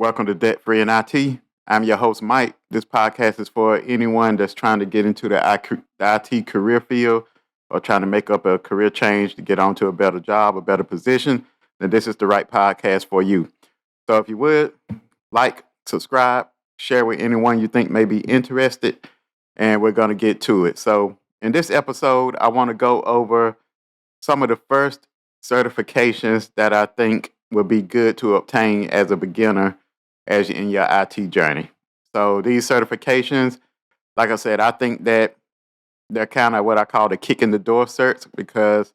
Welcome to Debt Free in IT. I'm your host, Mike. This podcast is for anyone that's trying to get into the IT career field or trying to make up a career change to get onto a better job, a better position. Then this is the right podcast for you. So if you would, like, subscribe, share with anyone you think may be interested, and we're going to get to it. So in this episode, I want to go over some of the first certifications that I think would be good to obtain as a beginner as in your IT journey. So these certifications, like I said, I think that they're kind of what I call the kick in the door certs because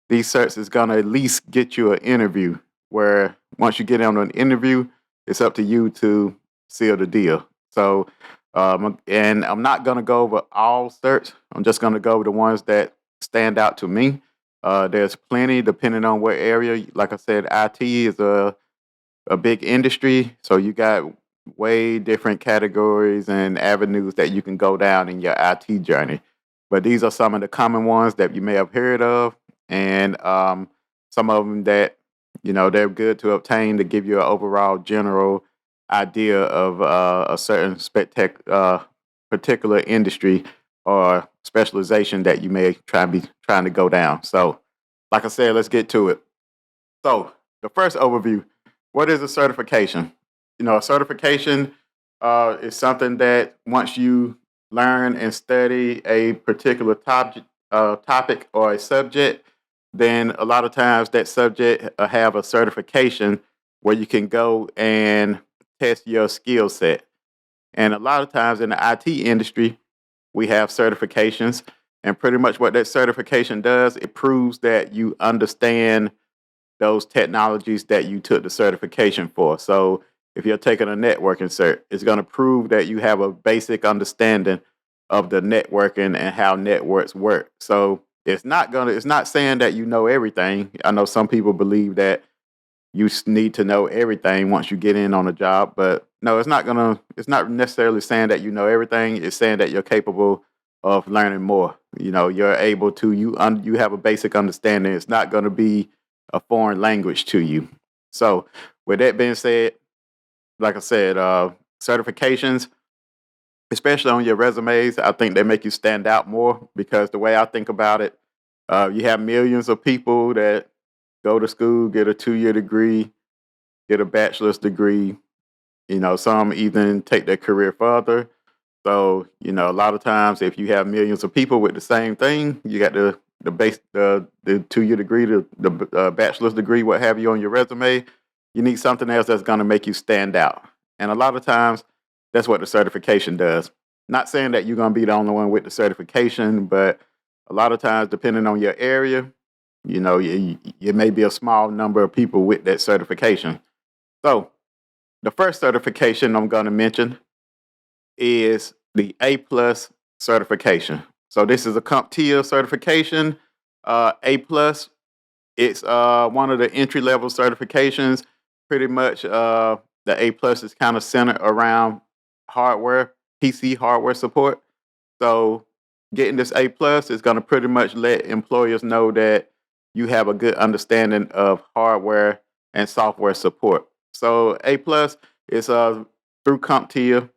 these certs is going to at least get you an interview where once you get on an interview, it's up to you to seal the deal. So, and I'm not going to go over all certs. I'm just going to go over the ones that stand out to me. There's plenty depending on what area. Like I said, IT is a big industry, so you got way different categories and avenues that you can go down in your IT journey. But these are some of the common ones that you may have heard of, and some of them that they're good to obtain to give you an overall general idea of a certain particular industry or specialization that you may be trying to go down. So, like I said, let's get to it. So, the first overview. What is a certification? A certification is something that once you learn and study a particular topic or a subject, then a lot of times that subject have a certification where you can go and test your skill set. And a lot of times in the IT industry, we have certifications. And pretty much what that certification does, it proves that you understand those technologies that you took the certification for. So if you're taking a networking cert, it's going to prove that you have a basic understanding of the networking and how networks work. So it's not saying that you know everything. I know some people believe that you need to know everything once you get in on a job, but no, it's not necessarily saying that you know everything. It's saying that you're capable of learning more. You're able to, you have a basic understanding. It's not going to be a foreign language to you. So with that being said, like I said, certifications, especially on your resumes, I think they make you stand out more because the way I think about it, you have millions of people that go to school, get a 2-year degree, get a bachelor's degree. Some even take their career further. So, a lot of times if you have millions of people with the same thing, you got the 2-year degree, the bachelor's degree, what have you on your resume, you need something else that's going to make you stand out. And a lot of times that's what the certification does. Not saying that you're going to be the only one with the certification, but a lot of times, depending on your area, it may be a small number of people with that certification. So the first certification I'm going to mention is the A+ certification. So this is a CompTIA certification. A+, it's one of the entry-level certifications. Pretty much the A+ is kind of centered around hardware, PC hardware support. So getting this A+ is going to pretty much let employers know that you have a good understanding of hardware and software support. So A+ is through CompTIA.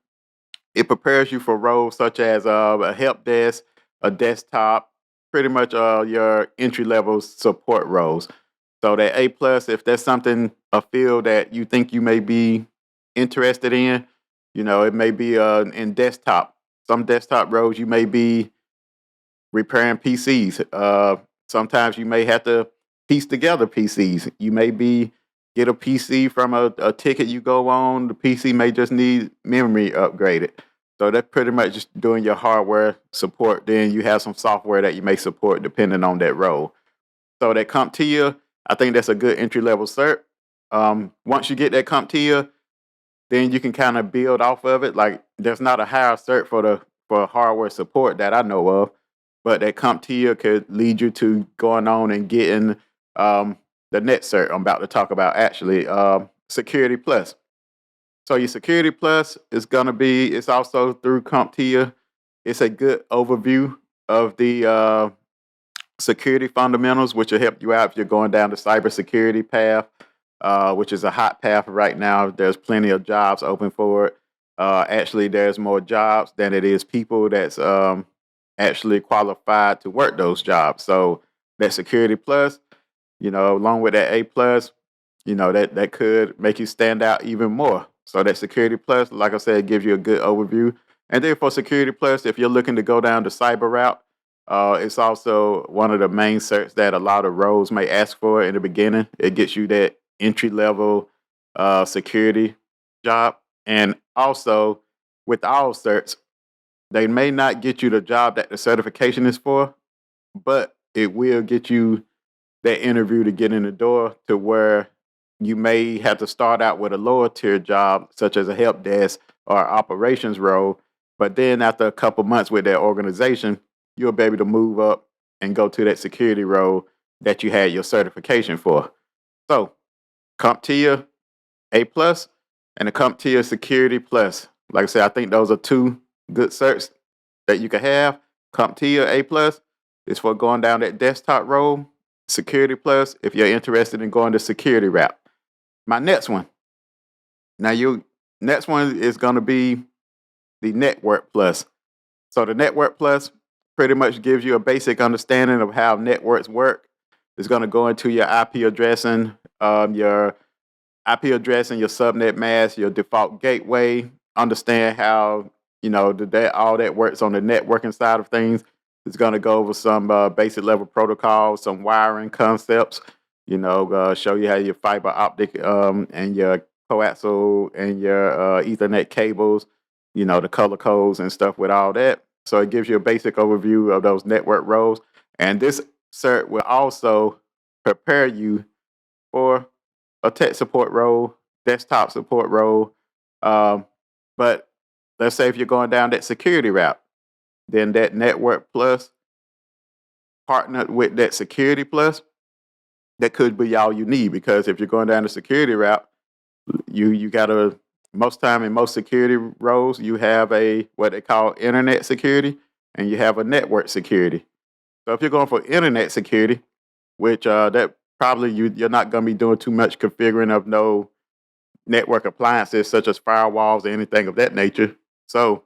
It prepares you for roles such as a help desk, a desktop, pretty much your entry level support roles. So that A+, if that's something, a field that you think you may be interested in, it may be in desktop. Some desktop roles you may be repairing PCs. Sometimes you may have to piece together PCs. You may get a PC from a ticket you go on. The PC may just need memory upgraded. So that's pretty much just doing your hardware support. Then you have some software that you may support depending on that role. So that CompTIA, I think that's a good entry level cert. Once you get that CompTIA, then you can kind of build off of it. Like there's not a higher cert for hardware support that I know of, but that CompTIA could lead you to going on and getting the net cert I'm about to talk about actually, Security Plus. So your Security Plus is going to it's also through CompTIA. It's a good overview of the security fundamentals, which will help you out if you're going down the cybersecurity path. which is a hot path right now. There's plenty of jobs open for it. Actually, there's more jobs than it is people that's actually qualified to work those jobs. So that Security Plus, along with that A plus, that could make you stand out even more. So that Security Plus, like I said, gives you a good overview. And then for Security Plus, if you're looking to go down the cyber route, it's also one of the main certs that a lot of roles may ask for in the beginning. It gets you that entry level security job. And also, with all certs, they may not get you the job that the certification is for, but it will get you that interview to get in the door to where you may have to start out with a lower tier job, such as a help desk or operations role. But then after a couple months with that organization, you'll be able to move up and go to that security role that you had your certification for. So, CompTIA A plus and the CompTIA Security Plus. Like I said, I think those are two good certs that you can have. CompTIA A plus is for going down that desktop role. Security Plus if you're interested in going the security route. My next one. Now, your next one is going to be the Network Plus. So the Network Plus pretty much gives you a basic understanding of how networks work. It's going to go into your IP addressing, your your subnet mask, your default gateway. Understand how all that works on the networking side of things. It's going to go over some basic level protocols, some wiring concepts. Show you how your fiber optic and your coaxial and your Ethernet cables. The color codes and stuff with all that. So it gives you a basic overview of those network roles. And this cert will also prepare you for a tech support role, desktop support role. But let's say if you're going down that security route, then that Network Plus partnered with that Security Plus, that could be all you need. Because if you're going down the security route, you gotta, most time in most security roles, you have a what they call internet security and you have a network security. So if you're going for internet security, which that probably you're not going to be doing too much configuring of no network appliances such as firewalls or anything of that nature. So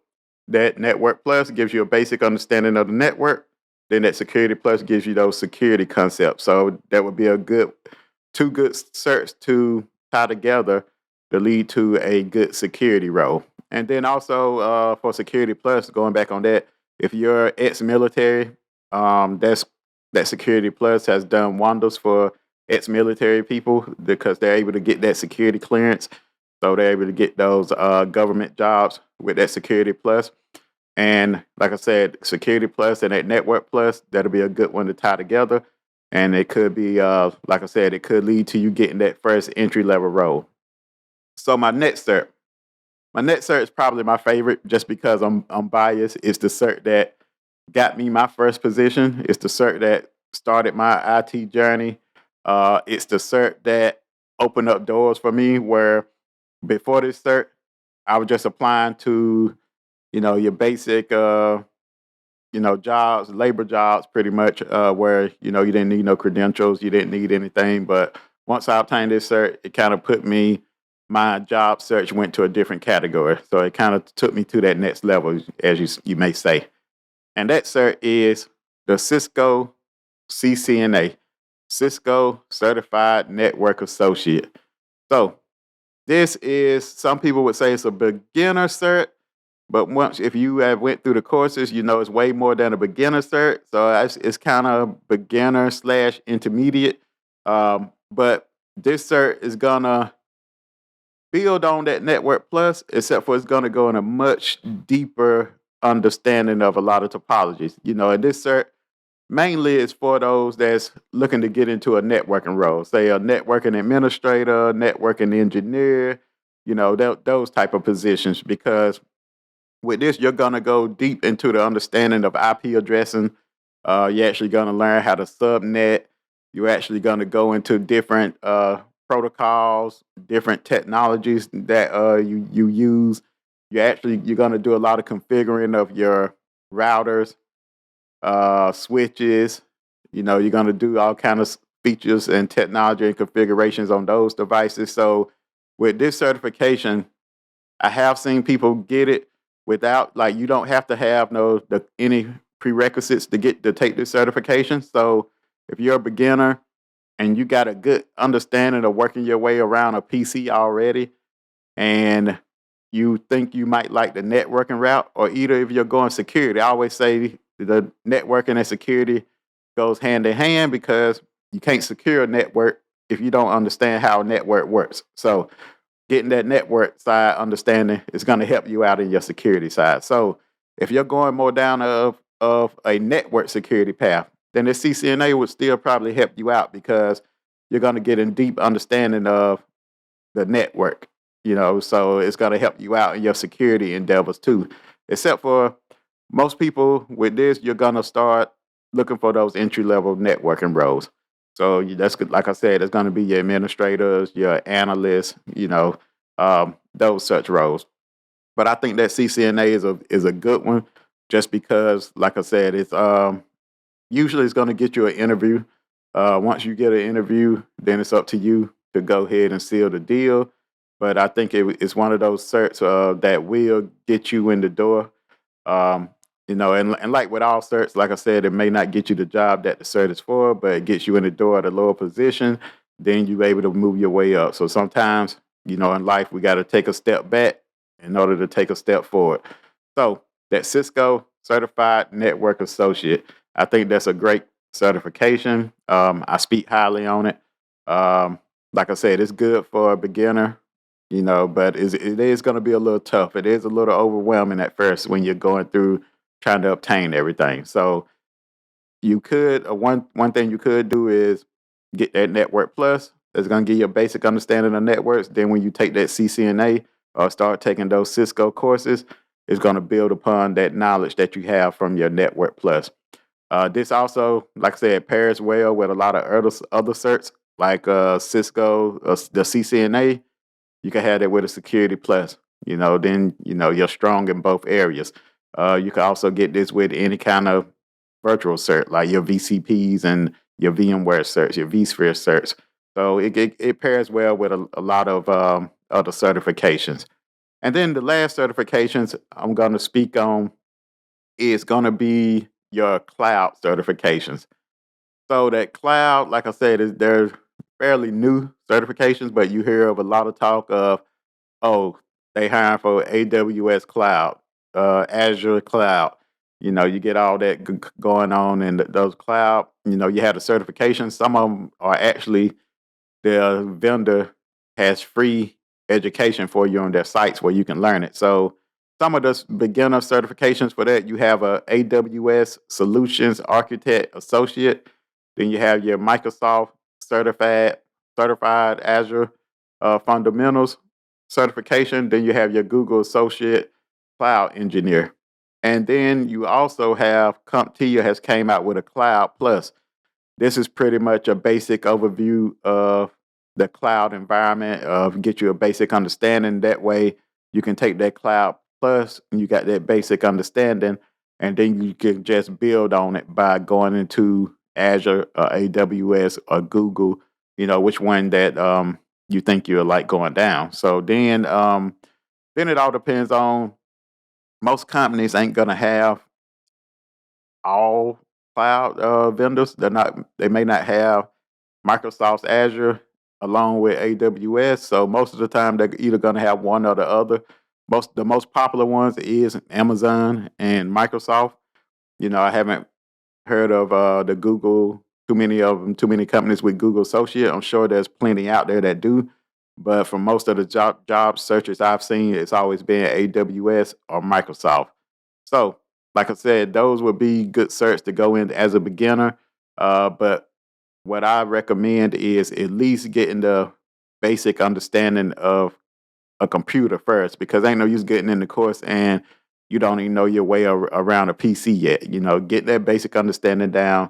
that Network Plus gives you a basic understanding of the network. Then that Security Plus gives you those security concepts. So that would be a good two good certs to tie together to lead to a good security role. And then also for Security Plus, going back on that, if you're ex-military, that's that Security Plus has done wonders for ex-military people because they're able to get that security clearance. So they're able to get those government jobs with that Security Plus. And like I said, Security Plus and that Network Plus, that'll be a good one to tie together. And it could be, like I said, it could lead to you getting that first entry level role. So my next cert is probably my favorite just because I'm biased. It's the cert that got me my first position. It's the cert that started my IT journey. It's the cert that opened up doors for me where before this cert, I was just applying to, your basic, jobs, labor jobs, pretty much, where, you didn't need no credentials, you didn't need anything. But once I obtained this cert, it kind of my job search went to a different category. So it kind of took me to that next level, as you may say. And that cert is the Cisco CCNA, Cisco Certified Network Associate. So this is, some people would say it's a beginner cert, but once if you have went through the courses, it's way more than a beginner cert. So it's kind of beginner slash intermediate. But this cert is gonna build on that Network Plus, except for it's gonna go in a much deeper understanding of a lot of topologies. And this cert mainly is for those that's looking to get into a networking role, say a networking administrator, networking engineer, those type of positions. Because with this, you're gonna go deep into the understanding of IP addressing. You're actually gonna learn how to subnet. You're actually gonna go into different protocols, different technologies that you use. You're gonna do a lot of configuring of your routers, switches. You're gonna do all kind of features and technology and configurations on those devices. So with this certification, I have seen people get it without, like, you don't have to have any prerequisites to take this certification. So if you're a beginner and you got a good understanding of working your way around a PC already, and you think you might like the networking route, or either if you're going security, I always say the networking and security goes hand in hand, because you can't secure a network if you don't understand how a network works. So getting that network side understanding is going to help you out in your security side. So if you're going more down of a network security path, then the CCNA would still probably help you out, because you're going to get a deep understanding of the network, so it's going to help you out in your security endeavors too. Except for most people with this, you're going to start looking for those entry level networking roles. So that's good. Like I said, it's going to be your administrators, your analysts, those such roles. But I think that CCNA is a good one, just because, like I said, it's usually it's going to get you an interview. Once you get an interview, then it's up to you to go ahead and seal the deal. But I think it's one of those certs that will get you in the door. Um, and like with all certs, like I said, it may not get you the job that the cert is for, but it gets you in the door at a lower position. Then you're able to move your way up. So sometimes, in life, we got to take a step back in order to take a step forward. So that Cisco Certified Network Associate, I think that's a great certification. I speak highly on it. Like I said, it's good for a beginner, but it is going to be a little tough. It is a little overwhelming at first when you're going through trying to obtain everything. So you could one thing you could do is get that Network Plus. That's going to give you a basic understanding of networks. Then when you take that CCNA or start taking those Cisco courses, it's going to build upon that knowledge that you have from your Network Plus. This also, like I said, pairs well with a lot of other certs like Cisco, the CCNA. You can have that with a Security Plus. Then you're strong in both areas. You can also get this with any kind of virtual cert, like your VCPs and your VMware certs, your vSphere certs. So it pairs well with a lot of other certifications. And then the last certifications I'm going to speak on is going to be your cloud certifications. So that cloud, like I said, they're fairly new certifications, but you hear of a lot of talk of, oh, they hiring for AWS cloud, Azure cloud. You get all that going on in those cloud. You have the certifications. Some of them are actually, the vendor has free education for you on their sites where you can learn it. So some of those beginner certifications for that, you have a AWS Solutions Architect Associate. Then you have your Microsoft certified Azure Fundamentals certification. Then you have your Google Associate Cloud Engineer. And then you also have CompTIA has came out with a Cloud Plus. This is pretty much a basic overview of the cloud environment, get you a basic understanding. That way you can take that Cloud Plus and you got that basic understanding, and then you can just build on it by going into Azure or AWS or Google, which one that you think you'll like going down. So then it all depends on, most companies ain't gonna have all cloud vendors. They may not have Microsoft's Azure along with AWS. So most of the time they're either gonna have one or the other. The most popular ones is Amazon and Microsoft. I haven't heard of the Google, too many of them, too many companies with Google Associate. I'm sure there's plenty out there that do. But for most of the job searches I've seen, it's always been AWS or Microsoft. So, like I said, those would be good certs to go in as a beginner. But what I recommend is at least getting the basic understanding of a computer first, because ain't no use getting in the course and you don't even know your way around a PC yet. Get that basic understanding down.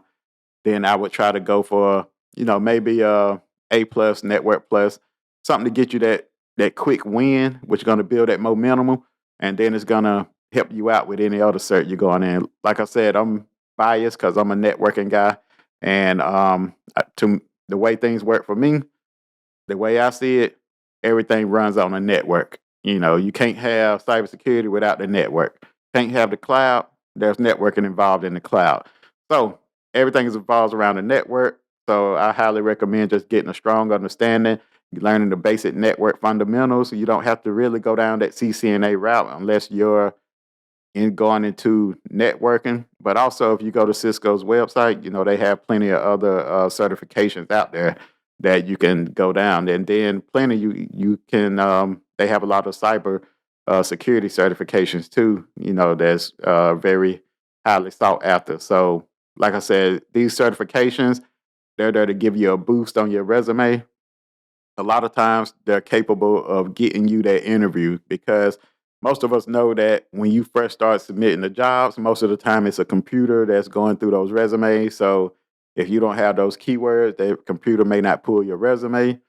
Then I would try to go for, maybe A plus, Network Plus, something to get you that quick win, which is going to build that momentum, and then it's going to help you out with any other cert you're going in. Like I said, I'm biased because I'm a networking guy, and to the way things work for me, the way I see it, everything runs on a network. You can't have cybersecurity without the network. Can't have the cloud. There's networking involved in the cloud. So everything is involved around the network. So I highly recommend just getting a strong understanding, learning the basic network fundamentals. You don't have to really go down that CCNA route unless you're going into networking. But also, if you go to Cisco's website, they have plenty of other certifications out there that you can go down, and then plenty you can. They have a lot of cyber security certifications too. That's very highly sought after. So, like I said, these certifications, they're there to give you a boost on your resume. A lot of times they're capable of getting you that interview, because most of us know that when you first start submitting the jobs, most of the time it's a computer that's going through those resumes. So if you don't have those keywords, the computer may not pull your resume.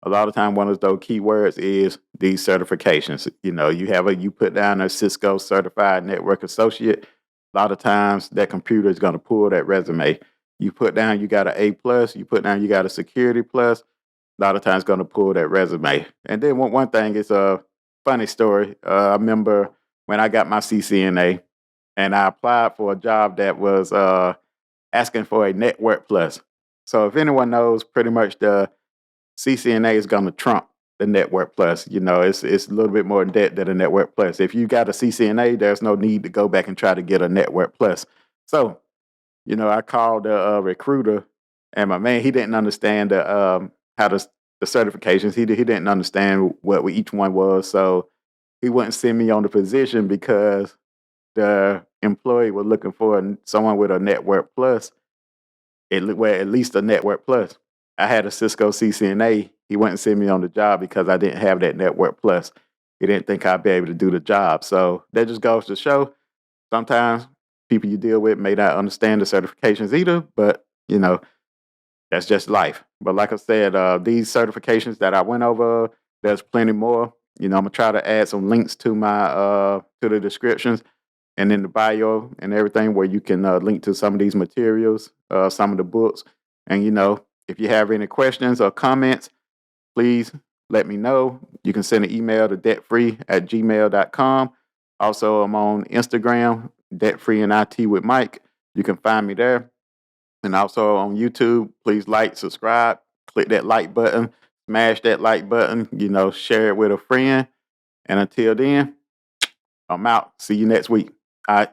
A lot of time, one of those keywords is these certifications. You put down a Cisco certified network associate. A lot of times that computer is going to pull that resume. You put down you got an A+, you put down you got a security plus, a lot of times going to pull that resume. And then one thing is a funny story. I remember when I got my CCNA and I applied for a job that was asking for a network plus. So if anyone knows, pretty much the CCNA is going to trump the network plus. It's a little bit more in debt than a network plus. If you got a CCNA, there's no need to go back and try to get a network plus. So I called the recruiter, and my man, he didn't understand how the certifications. He didn't understand what each one was, so he wouldn't send me on the position because the employee was looking for someone with a network plus. At least a network plus. I had a Cisco CCNA. He wouldn't send me on the job because I didn't have that network plus. He didn't think I'd be able to do the job. So that just goes to show sometimes people you deal with may not understand the certifications either, but that's just life. But like I said, these certifications that I went over, there's plenty more. I'm gonna try to add some links to my to the descriptions and in the bio and everything, where you can link to some of these materials, some of the books. And if you have any questions or comments, please let me know. You can send an email to debtfree@gmail.com. Also, I'm on Instagram, debtfree and IT with Mike. You can find me there. And also on YouTube, please like, subscribe, click that like button, smash that like button, share it with a friend. And until then, I'm out. See you next week. All right.